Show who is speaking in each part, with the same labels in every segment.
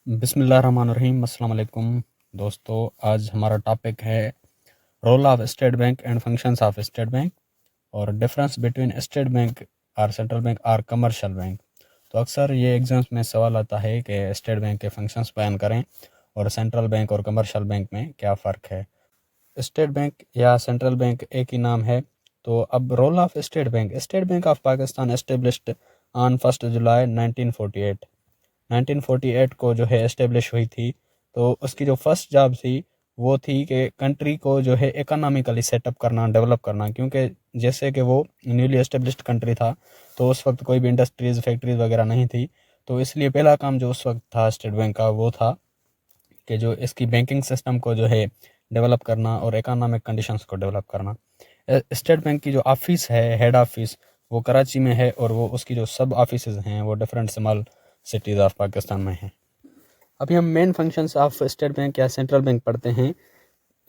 Speaker 1: बिस्मिल्लाहिर्रहमानिर्रहीम। अस्सलाम वालेकुम दोस्तों, आज हमारा टॉपिक है role of state bank and functions of state bank और डिफरेंस बिटवीन स्टेट बैंक और सेंट्रल बैंक और कमर्शियल बैंक। तो अक्सर ये एग्जाम्स में सवाल आता है कि स्टेट बैंक के फंक्शंस बयान करें और सेंट्रल बैंक और कमर्शियल बैंक में क्या फ़र्क है। स्टेट बैंक या सेंट्रल बैंक एक ही नाम है। तो अब role of state bank of Pakistan established on 1 July 1948 को जो है एस्टेब्लिश हुई थी। तो उसकी जो फर्स्ट जॉब थी वो थी कि कंट्री को जो है इकोनॉमिकली सेटअप करना, डेवलप करना, क्योंकि जैसे कि वो न्यूली एस्टेब्लिश्ड कंट्री था तो उस वक्त कोई भी इंडस्ट्रीज़ फैक्ट्रीज वगैरह नहीं थी। तो इसलिए पहला काम जो उस वक्त था स्टेट बैंक का वो था कि जो इसकी बैंकिंग सिस्टम को जो है डेवलप करना और इकोनॉमिक कंडीशंस को डेवलप करना। स्टेट बैंक की जो ऑफिस है, हेड ऑफिस, वो कराची में है और वो उसकी जो सब ऑफिस हैं वो different small cities of Pakistan में हैं। अभी हम main functions of state bank या सेंट्रल बैंक पढ़ते हैं।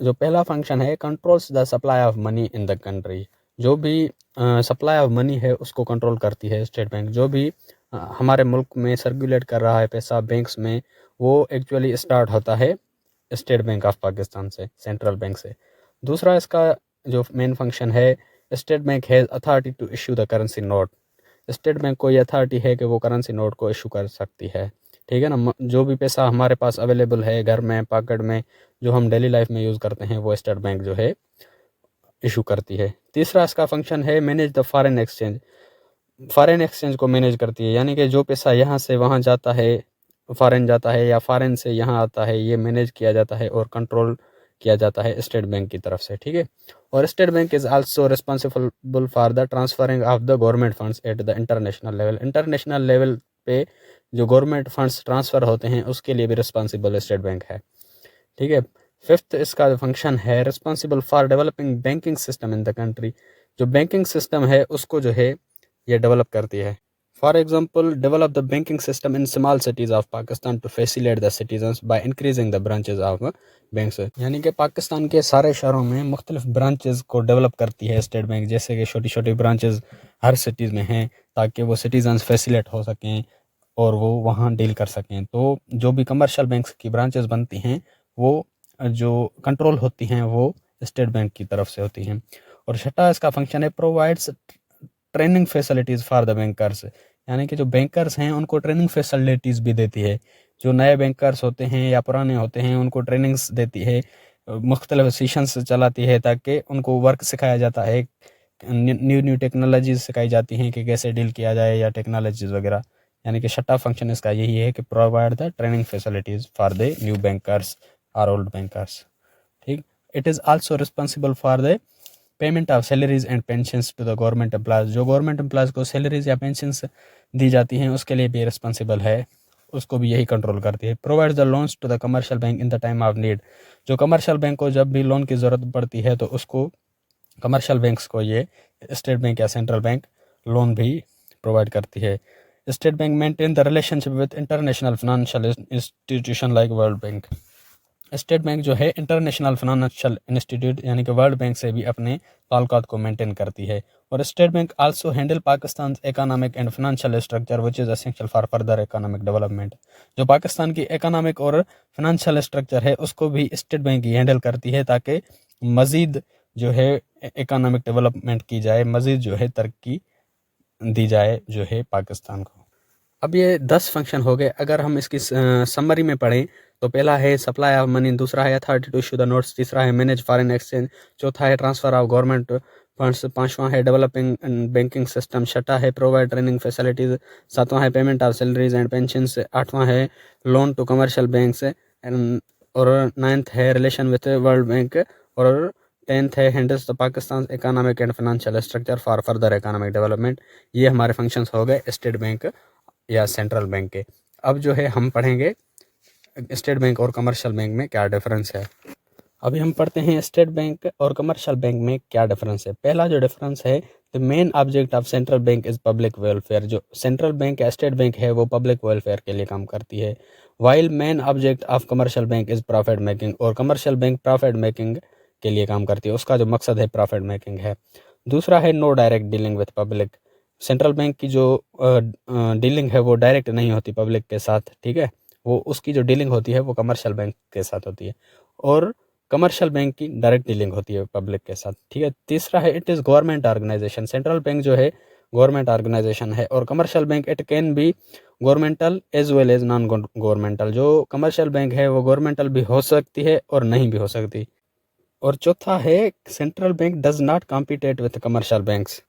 Speaker 1: जो पहला फंक्शन है, controls the supply of money in the country. जो भी सप्लाई ऑफ मनी है उसको कंट्रोल करती है स्टेट बैंक। जो भी हमारे मुल्क में सर्कुलेट कर रहा है पैसा बैंक्स में, वो एक्चुअली स्टार्ट होता है स्टेट बैंक ऑफ पाकिस्तान से, सेंट्रल बैंक से। दूसरा इसका जो मेन फंक्शन है, state bank has authority to issue the currency note. State bank को ये अथॉरिटी है कि वो करेंसी नोट को इशू कर सकती है, ठीक है ना। जो भी पैसा हमारे पास अवेलेबल है घर में, पॉकेट में, जो हम डेली लाइफ में यूज़ करते हैं, वो स्टेट बैंक जो है इशू करती है। तीसरा इसका फंक्शन है manage the foreign exchange. Foreign exchange को मैनेज करती है, यानी कि जो पैसा यहाँ से वहाँ जाता है, फॉरेन जाता है या फॉरेन से यहाँ आता है, ये मैनेज किया जाता है और कंट्रोल किया जाता है स्टेट बैंक की तरफ से, ठीक है। और state bank is also responsible for the transferring of the government funds at the international level. International level पे जो गवर्नमेंट फंड्स ट्रांसफ़र होते हैं उसके लिए भी रिस्पॉन्सिबल स्टेट बैंक है, ठीक है। फिफ्थ इसका फंक्शन है responsible for developing banking system in the country. जो बैंकिंग सिस्टम है उसको जो है ये डेवलप करती है। For example, develop the banking system in small cities of Pakistan to facilitate the citizens by increasing the branches of banks. यानी कि पाकिस्तान के सारे शहरों में मुख्तलिफ ब्रांचेज को डेवलप करती है स्टेट बैंक, जैसे कि छोटी छोटी ब्रांचेज हर सिटीज़ में हैं ताकि वो सिटीजन्स फैसिलिटेट हो सकें और वो वहाँ डील कर सकें। तो जो भी कमर्शियल बैंक्स की ब्रांचेस बनती हैं वो जो कंट्रोल होती हैं वो स्टेट बैंक की तरफ से होती हैं। और छठा इसका फंक्शन है provides training facilities for the bankers. यानी कि जो बैंकर्स हैं उनको ट्रेनिंग फैसिलिटीज़ भी देती है। जो नए बैंकर्स होते हैं या पुराने होते हैं उनको ट्रेनिंग्स देती है, मुख्तलिफ सेशंस चलाती है ताकि उनको वर्क सिखाया जाता है, न्यू न्यू टेक्नोलॉजीज सिखाई जाती हैं कि कैसे डील किया जाए या टेक्नोलॉजीज़ वगैरह। यानी कि छठा फंक्शन इसका यही है कि provide the training facilities for the new bankers और ओल्ड बैंकर्स, ठीक। It is also responsible for the payment of salaries and pensions to the government employees. जो गवर्नमेंट एम्प्लॉयज़ को सैलरीज या पेंशंस दी जाती हैं उसके लिए भी रिस्पॉन्सिबल है, उसको भी यही कंट्रोल करती है। Provides the loans to the commercial bank in the time of need. जो कमर्शियल बैंक को जब भी लोन की ज़रूरत पड़ती है तो उसको, कमर्शियल बैंक्स को, ये स्टेट बैंक या सेंट्रल बैंक लोन भी प्रोवाइड करती है। State bank maintain the relationship with international financial institution like world bank. State bank जो है इंटरनेशनल फाइनेंशियल इंस्टीट्यूट यानी कि वर्ल्ड बैंक से भी अपने ताल्लुकात को मेंटेन करती है। और state bank also handle Pakistan economic and financial structure which is essential for further economic development. जो पाकिस्तान की इकोनॉमिक और फाइनेंशियल स्ट्रक्चर है उसको भी स्टेट बैंक ही हैंडल करती है ताकि मज़ीद जो है इकोनॉमिक डेवलपमेंट की जाए, मज़ीद जो है तरक्की दी जाए जो है पाकिस्तान को। अब ये 10 फंक्शन हो गए। अगर हम इसकी समरी में पढ़ें तो पहला है सप्लाई ऑफ मनी, दूसरा है authority to issue the notes, तीसरा है मैनेज फॉरेन एक्सचेंज, चौथा है ट्रांसफर ऑफ गवर्नमेंट फंड्स, पांचवा है डेवलपिंग बैंकिंग सिस्टम, छठा है प्रोवाइड ट्रेनिंग फैसिलिटीज, सातवां है payment of salaries and pensions, आठवां है लोन टू कमर्शियल बैंक्स, और नाइन्थ है रिलेशन विथ वर्ल्ड बैंक, और 10th है handles the Pakistan economic and financial structure for further economic development. ये हमारे फंक्शंस हो गए स्टेट बैंक या सेंट्रल बैंक के। अब जो है हम पढ़ेंगे स्टेट बैंक और कमर्शियल बैंक में क्या डिफरेंस है। अभी हम पढ़ते हैं स्टेट बैंक और कमर्शियल बैंक में क्या डिफरेंस है। पहला जो डिफरेंस है, the main object of central bank is public welfare. जो सेंट्रल बैंक या स्टेट बैंक है वो पब्लिक वेलफेयर के लिए काम करती है। While main object of commercial bank is profit making. और कमर्शियल बैंक प्रॉफिट मेकिंग के लिए काम करती है, उसका जो मकसद है प्रॉफिट मेकिंग है। दूसरा है no direct dealing with public. Central bank की जो डीलिंग है वो डायरेक्ट नहीं होती पब्लिक के साथ, ठीक है। वो उसकी जो डीलिंग होती है वो कमर्शियल बैंक के साथ होती है, और कमर्शियल बैंक की डायरेक्ट डीलिंग होती है पब्लिक के साथ, ठीक है। तीसरा है it is government organisation. Central bank जो है गवर्नमेंट ऑर्गेनाइजेशन है, और commercial bank it can be governmental as well as non governmental. जो कमर्शियल बैंक है वो गवर्नमेंटल भी हो सकती है और नहीं भी हो सकती। और चौथा है central bank does not compete with commercial banks,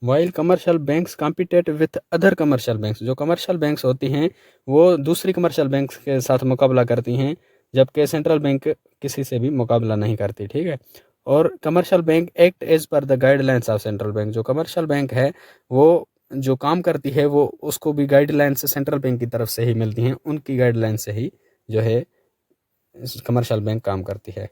Speaker 1: while commercial banks compete with other commercial banks. जो कमर्शियल बैंक्स होती हैं वो दूसरी कमर्शियल बैंक्स के साथ मुकाबला करती हैं, जबकि सेंट्रल बैंक किसी से भी मुकाबला नहीं करती, ठीक है। और commercial bank act as per the guidelines of central bank. जो कमर्शियल बैंक है वो जो काम करती है वो उसको भी गाइडलाइंस सेंट्रल बैंक की तरफ से ही मिलती हैं, उनकी गाइडलाइन से ही जो है कमर्शियल बैंक काम करती है।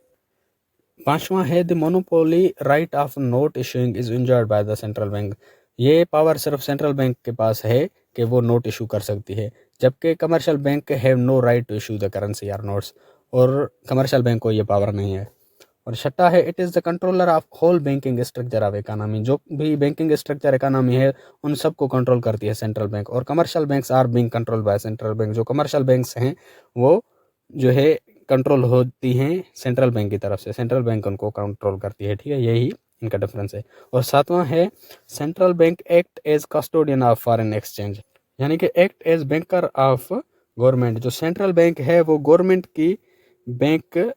Speaker 1: पांचवा है the monopoly right of note issuing is enjoyed by the central bank. ये पावर सिर्फ सेंट्रल बैंक के पास है कि वो नोट इशू कर सकती है, जबकि commercial bank have no right to issue the currency और नोट्स, और कमर्शियल बैंक को ये पावर नहीं है। और छठा है it is the controller of whole banking structure of economy. जो भी बैंकिंग स्ट्रक्चर इकोनॉमी है उन सबको कंट्रोल करती है सेंट्रल बैंक, और commercial banks are being control by central bank. जो कमर्शियल बैंक्स हैं वो जो है कंट्रोल होती हैं सेंट्रल बैंक की तरफ से, सेंट्रल बैंक उनको कंट्रोल करती है, ठीक है। यही इनका डिफरेंस है। और सातवां है central bank act as custodian of foreign exchange, यानी कि act as banker of government. जो सेंट्रल बैंक है वो गवर्नमेंट की बैंक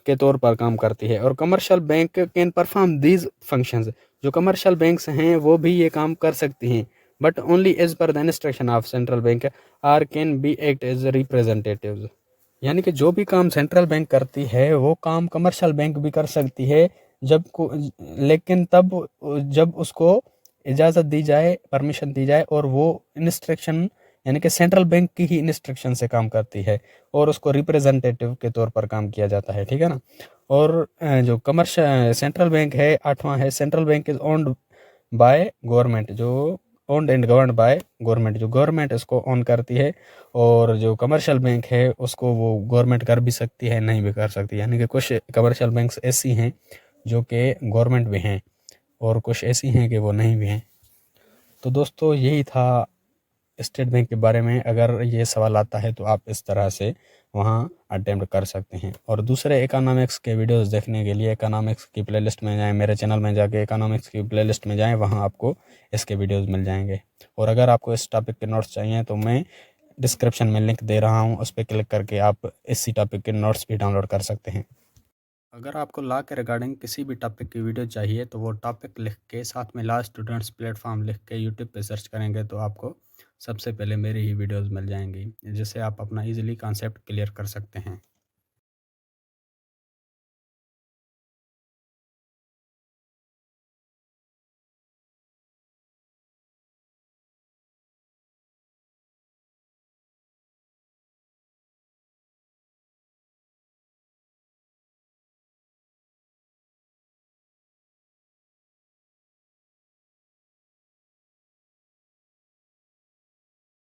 Speaker 1: के तौर पर काम करती है, और commercial bank can perform these functions. जो कमर्शियल बैंक्स हैं वो भी ये काम कर सकती हैं, but only as per the instruction of central bank or can be act as representatives. यानी कि जो भी काम सेंट्रल बैंक करती है वो काम कमर्शियल बैंक भी कर सकती है, लेकिन तब जब उसको इजाज़त दी जाए, परमिशन दी जाए, और वो इंस्ट्रक्शन यानी कि सेंट्रल बैंक की ही इंस्ट्रक्शन से काम करती है, और उसको रिप्रेजेंटेटिव के तौर पर काम किया जाता है, ठीक है ना। और जो कमर्शियल सेंट्रल बैंक है, आठवां है central bank is owned by government. जो owned and governed by government, जो गवर्नमेंट इसको ओन करती है, और जो कमर्शियल बैंक है उसको वो गवर्नमेंट कर भी सकती है, नहीं भी कर सकती। यानी कि कुछ कमर्शियल बैंक्स ऐसी हैं जो कि गवर्नमेंट भी हैं, और कुछ ऐसी हैं कि वो नहीं भी हैं। तो दोस्तों यही था स्टेट बैंक के बारे में। अगर ये सवाल आता है तो आप इस तरह से वहाँ अटेम्प्ट कर सकते हैं। और दूसरे इकोनॉमिक्स के वीडियोस देखने के लिए इकोनॉमिक्स की प्लेलिस्ट में जाएं, मेरे चैनल में जाके इकोनॉमिक्स की प्लेलिस्ट में जाएं, वहाँ आपको इसके वीडियोस मिल जाएंगे। और अगर आपको इस टॉपिक के नोट्स चाहिए तो मैं डिस्क्रिप्शन में लिंक दे रहा हूँ, उस पर क्लिक करके आप इसी टॉपिक के नोट्स भी डाउनलोड कर सकते हैं। अगर आपको लॉ के रिगार्डिंग किसी भी टॉपिक की वीडियो चाहिए तो वो टॉपिक लिख के साथ में लॉ स्टूडेंट्स प्लेटफॉर्म लिख के यूट्यूब पे सर्च करेंगे तो आपको सबसे पहले मेरी ही वीडियोस मिल जाएंगी, जिससे आप अपना इजीली कॉन्सेप्ट क्लियर कर सकते हैं।